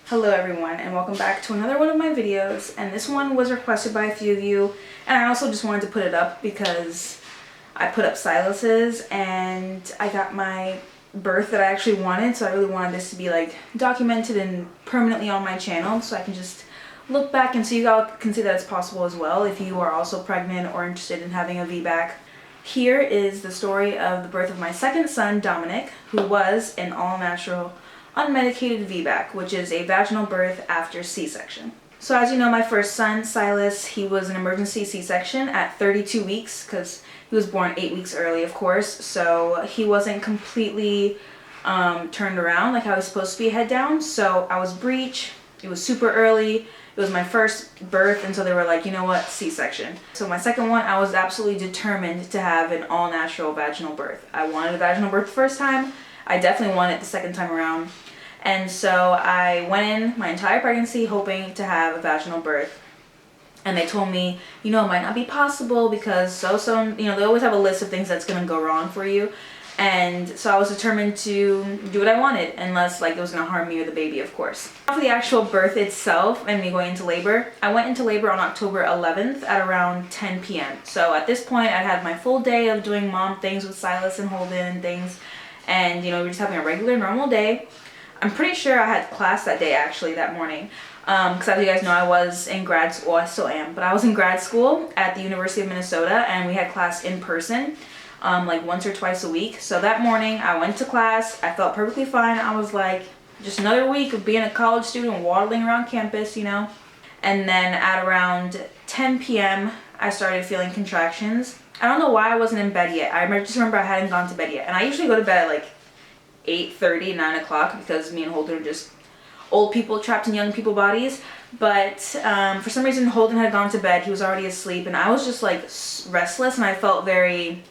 Hello everyone, and welcome back to another one of my videos, and this one was requested by a few of you, and I also just wanted to put it up because I put up Silas's and I got my birth that I actually wanted, so I really wanted this to be like documented and permanently on my channel so I can just look back and so you all can see that it's possible as well if you are also pregnant or interested in having a VBAC. Here is the story of the birth of my second son, Dominic, who was an all-natural unmedicated VBAC, which is a vaginal birth after C-section. So as you know, my first son, Silas, he was an emergency C-section at 32 weeks because he was born 8 weeks early, of course. So he wasn't completely turned around like I was supposed to be head down. So I was breech. It was super early. It was my first birth, and so they were like, you know what, C-section. So my second one, I was absolutely determined to have an all-natural vaginal birth. I wanted a vaginal birth the first time. I definitely wanted it the second time around. And so I went in my entire pregnancy hoping to have a vaginal birth. And they told me, you know, it might not be possible because you know, they always have a list of things that's going to go wrong for you. And so I was determined to do what I wanted, unless like it was going to harm me or the baby, of course. For the actual birth itself and me going into labor, I went into labor on October 11th at around 10 p.m. So at this point, I had my full day of doing mom things with Silas and Holden and things. And, you know, we were just having a regular, normal day. I'm pretty sure I had class that day, actually, that morning. Because as you guys know, I was in grad school. Well, I still am. But I was in grad school at the University of Minnesota, and we had class in person, like once or twice a week. So that morning, I went to class. I felt perfectly fine. I was like, just another week of being a college student, waddling around campus, you know. And then at around 10 p.m., I started feeling contractions. I don't know why I wasn't in bed yet. I just remember I hadn't gone to bed yet. And I usually go to bed at like 8:30, 9 o'clock because me and Holden are just old people trapped in young people bodies. But for some reason Holden had gone to bed. He was already asleep and I was just like restless, and I felt very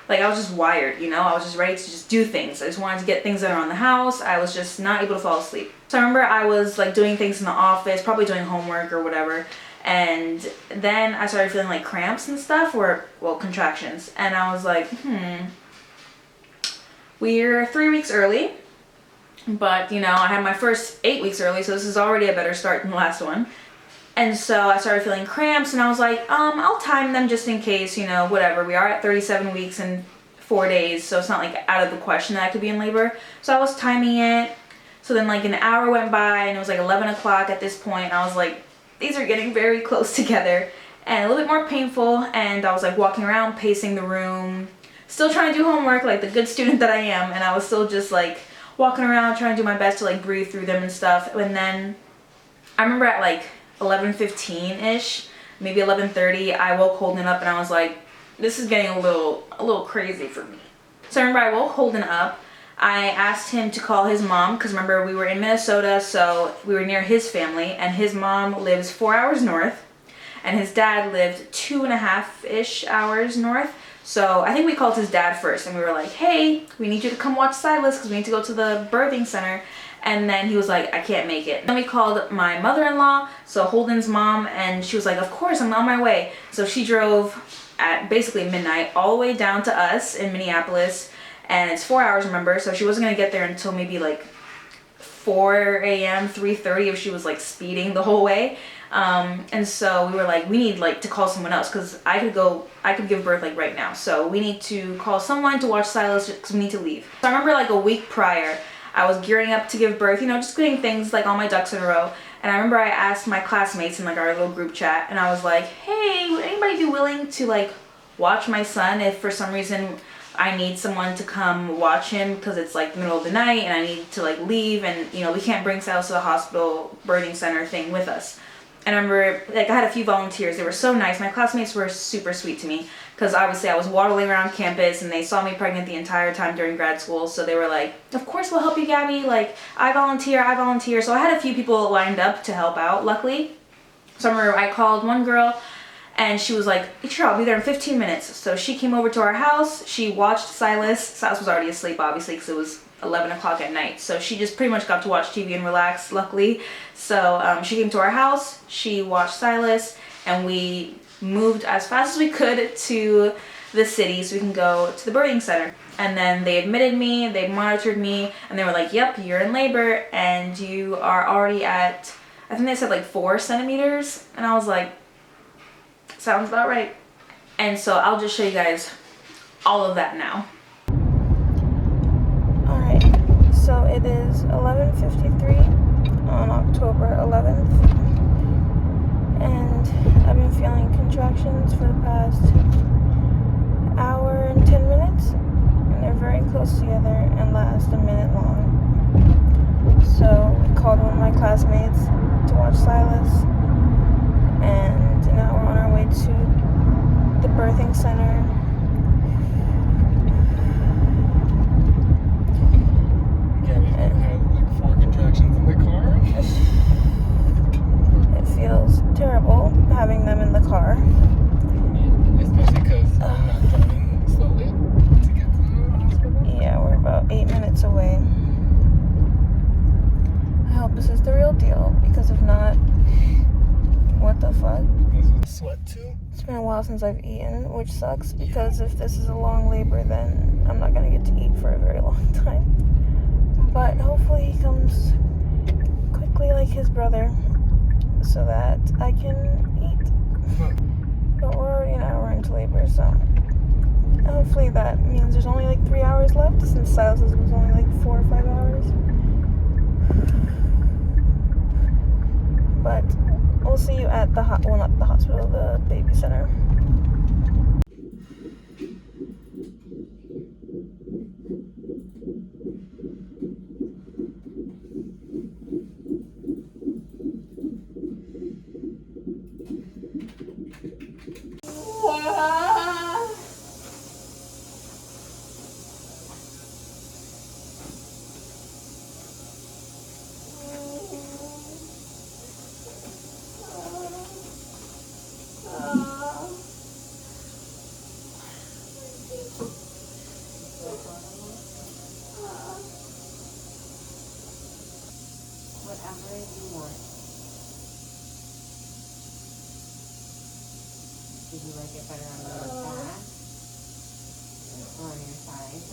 like I was just wired, you know. I was just ready to just do things. I just wanted to get things done around the house. I was just not able to fall asleep. So I remember I was like doing things in the office, probably doing homework or whatever. And then I started feeling like cramps and stuff, or well, contractions. And I was like, we're 3 weeks early, but you know, I had my first 8 weeks early, so this is already a better start than the last one. And so I started feeling cramps, and I was like, I'll time them just in case, you know, whatever. We are at 37 weeks and 4 days, so it's not like out of the question that I could be in labor. So I was timing it. So then like an hour went by, and it was like 11 o'clock at this point. I was like, these are getting very close together and a little bit more painful. And I was like walking around, pacing the room, still trying to do homework like the good student that I am, and I was still just like walking around trying to do my best to like breathe through them and stuff. And then I remember at like 11:15-ish, maybe 11:30, I woke Holden up and I was like, this is getting a little crazy for me. So I remember I woke Holden up. I asked him to call his mom because remember we were in Minnesota, so we were near his family, and his mom lives 4 hours north and his dad lived 2.5-ish hours north. So I think we called his dad first, and we were like, hey, we need you to come watch Silas because we need to go to the birthing center. And then he was like, I can't make it. Then we called my mother-in-law, so Holden's mom, and she was like, of course, I'm on my way. So she drove at basically midnight all the way down to us in Minneapolis, and it's 4 hours, remember, so she wasn't going to get there until maybe like 4 a.m., 3:30 if she was like speeding the whole way. And so we were like, we need like to call someone else because I could give birth like right now. So we need to call someone to watch Silas because we need to leave. So I remember like a week prior, I was gearing up to give birth, you know, just getting things like all my ducks in a row. And I remember I asked my classmates in like our little group chat, and I was like, hey, would anybody be willing to like watch my son if for some reason I need someone to come watch him because it's like the middle of the night and I need to like leave, and you know, we can't bring Silas to the hospital birthing center thing with us. And I remember, like, I had a few volunteers. They were so nice. My classmates were super sweet to me because obviously I was waddling around campus and they saw me pregnant the entire time during grad school. So they were like, of course we'll help you, Gabby. Like, I volunteer. So I had a few people lined up to help out, luckily. So I remember I called one girl and she was like, sure, I'll be there in 15 minutes. So she came over to our house. She watched Silas. Silas was already asleep, obviously, because it was 11 o'clock at night. So she just pretty much got to watch TV and relax, luckily. So she came to our house, she watched Silas, and we moved as fast as we could to the city so we can go to the birthing center. And then they admitted me, they monitored me, and they were like, yep, you're in labor and you are already at, I think they said like 4 centimeters. And I was like, sounds about right. And so I'll just show you guys all of that now. Alright, so it is 11:53 on October 11th. And I've been feeling contractions for the past hour and 10 minutes. And they're very close together and last a minute long. So we called one of my classmates to watch Silas. And now we're on our way to the birthing center. Like 4 contractions in the car. It feels terrible having them in the car. Yeah, especially because I'm not driving slowly to get to the hospital. Yeah, we're about 8 minutes away. I hope this is the real deal, because if not, what the fuck? This is sweat too. It's been a while since I've eaten, which sucks, because if this is a long labor, then I'm not gonna get to eat for a very long time. But hopefully he comes quickly like his brother, so that I can eat. But we're already an hour into labor, so hopefully that means there's only like 3 hours left, since Silas's was only like 4 or 5 hours. But we'll see you at the well, not the hospital, the baby center. Whatever you want. Did you like it better on your back or on your side?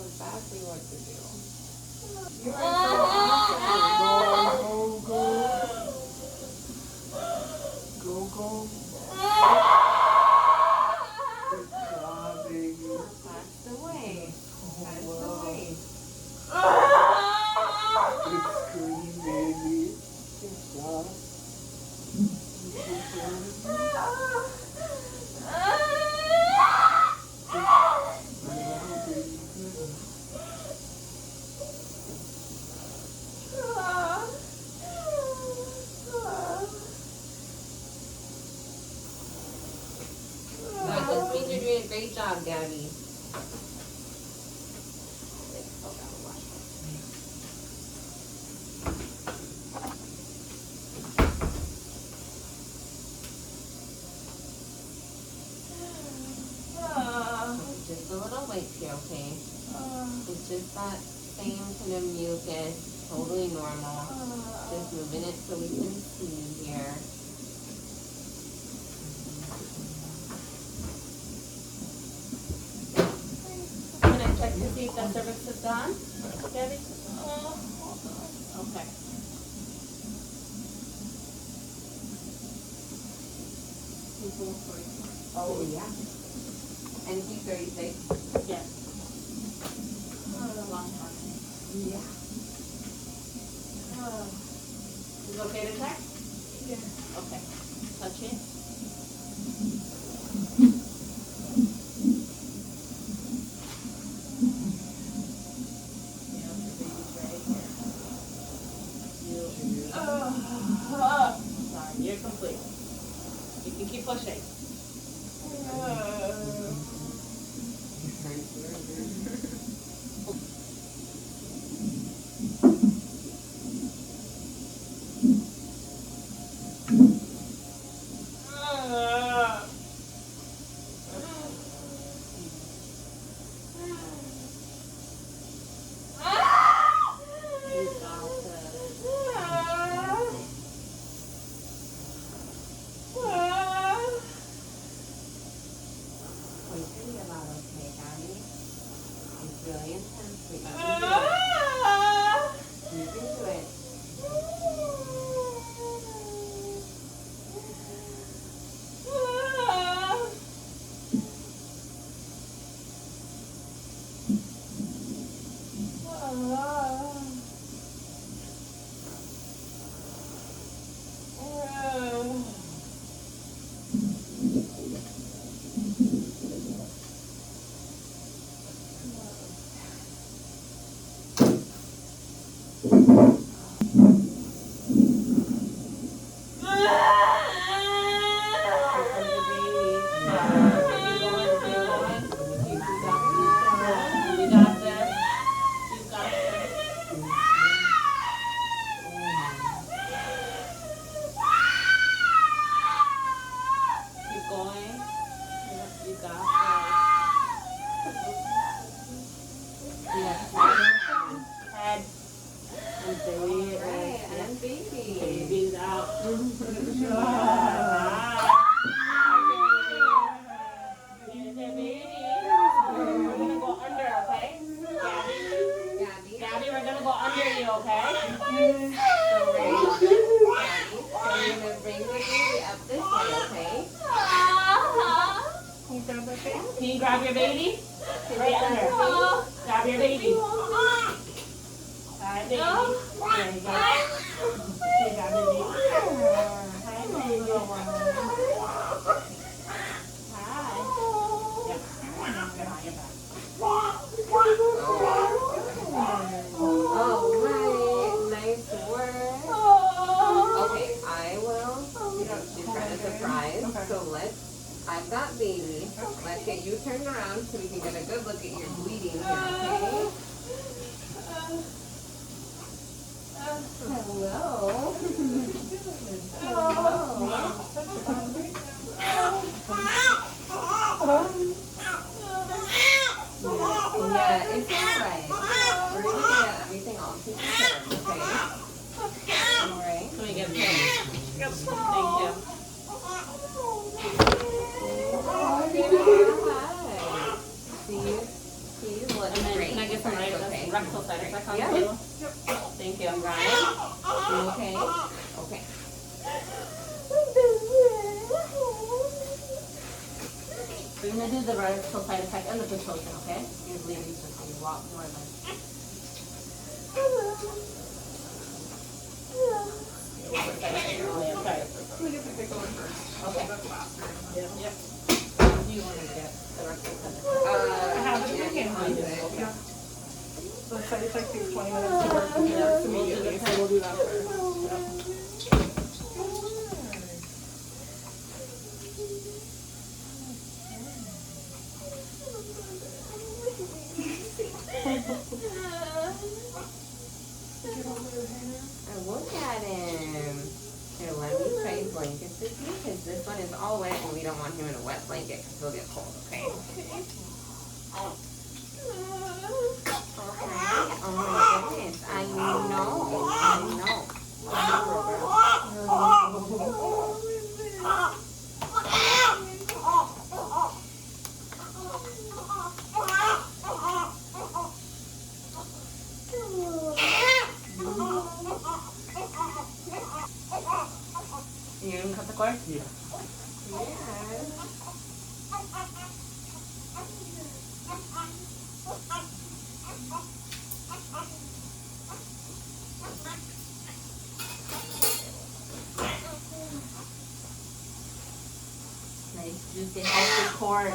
Exactly what to do. Go. Good job, baby. That's the way. That's the way. Good scream, baby. Good job. Good job. Gabby. Like, hold on, watch. Just a little weight here, okay? It's just that same kind of mucus, totally normal. Just moving it so we can see here. I'm gonna check to see if that cervix is gone. Gabby? Okay. Oh, yeah. And T36? Yes. Long time. Yeah. Is it okay to check? Yeah. Okay. Touch it. Sorry, you're complete. You can keep pushing. Can you grab your baby? Right under. Grab your baby. Hi, baby. There you go. Can you grab your baby? Hi, baby. Hi. Yep. Get on your back. Oh, nice work. Okay, I will. She's trying to surprise. So I've got baby. Let's get you turned around so we can get a good look at your bleeding here, okay? Hello. Yeah, it's alright. We're going to get everything all taken care of, okay? Alright. Let me get it. Thank you. Can I get some rectal side effect on you? Yep. Thank you. Got it? You okay? Okay. We're going to do the rectal side effect and the Pitocin, okay? You're bleeding just so you walk more than. Okay. Yep. Do you want to get the rectal side effect? I have it in my hand. Okay. So the side effect takes 20 minutes to work immediately, so we'll do that first. blanket because it'll get cold, okay? Okay. Oh my goodness. I know. You gonna cut the cord? Yeah. Nice juicy healthy cord.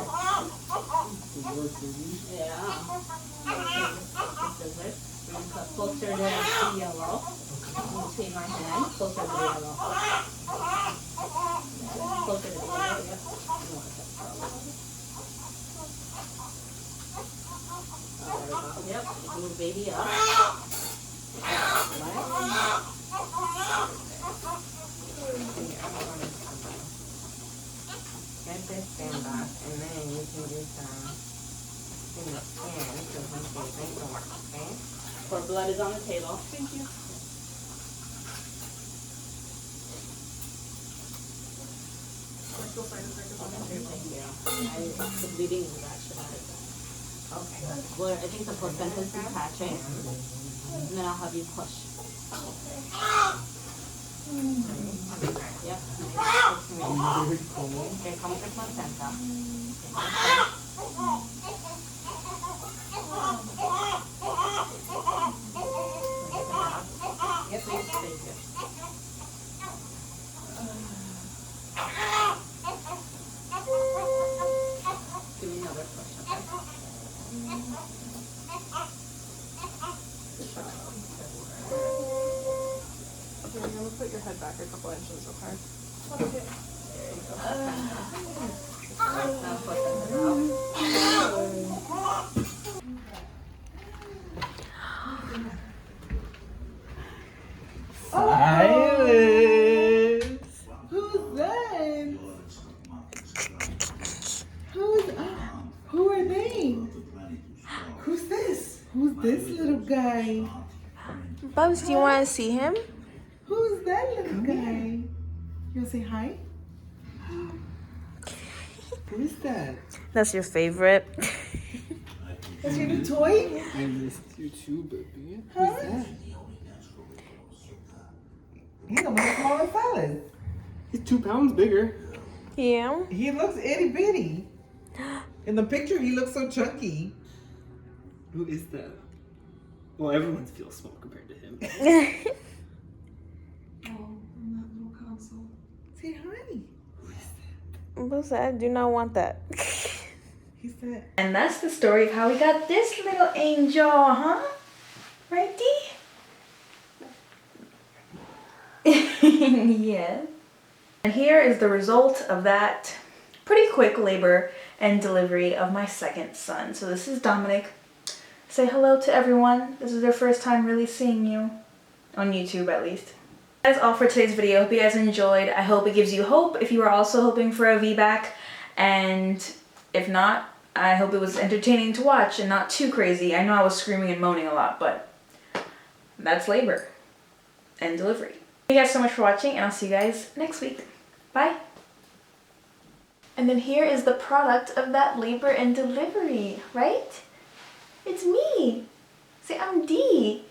Yeah. Scissors. We're gonna cut closer to the yellow. Between my hand, closer to the yellow. Closer to the yellow, yep. Oh, there we go. Yep, move baby up. Get this stand back, and then you can do some in the skin to help you make it work, okay? Pour blood is on the table. Thank you. The bleeding is actually okay. Well, I think the placenta is detaching, and then I'll have you push. Yep. Here comes the placenta. Yes, please. Thank you. Give me another push, okay? Okay, I'm gonna put your head back a couple inches, okay? There you go. Now push it out. Silence. Who's that? Who are they? Who's this? Who's this little guy? Bubs, do you want to see him? Who's that little guy? You wanna say hi? Who is that? That's your favorite. That's your new toy? I missed you too, baby. Huh? Who's that? He's almost smaller than Silas. He's 2 pounds bigger. Yeah. He looks itty bitty. In the picture, he looks so chunky. Who is that? Well, everyone feels small compared to him. Oh, on that little console. Say hi. What's that? I do not want that. He said, And that's the story of how we got this little angel, huh? Right, Dee? Yes. And here is the result of that pretty quick labor and delivery of my second son. So this is Dominic. Say hello to everyone. This is their first time really seeing you. On YouTube, at least. That's all for today's video. Hope you guys enjoyed. I hope it gives you hope if you are also hoping for a VBAC. And if not, I hope it was entertaining to watch and not too crazy. I know I was screaming and moaning a lot, but that's labor and delivery. Thank you guys so much for watching, and I'll see you guys next week. Bye. And then here is the product of that labor and delivery, right? It's me. Say, I'm Dee.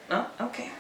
Oh, okay.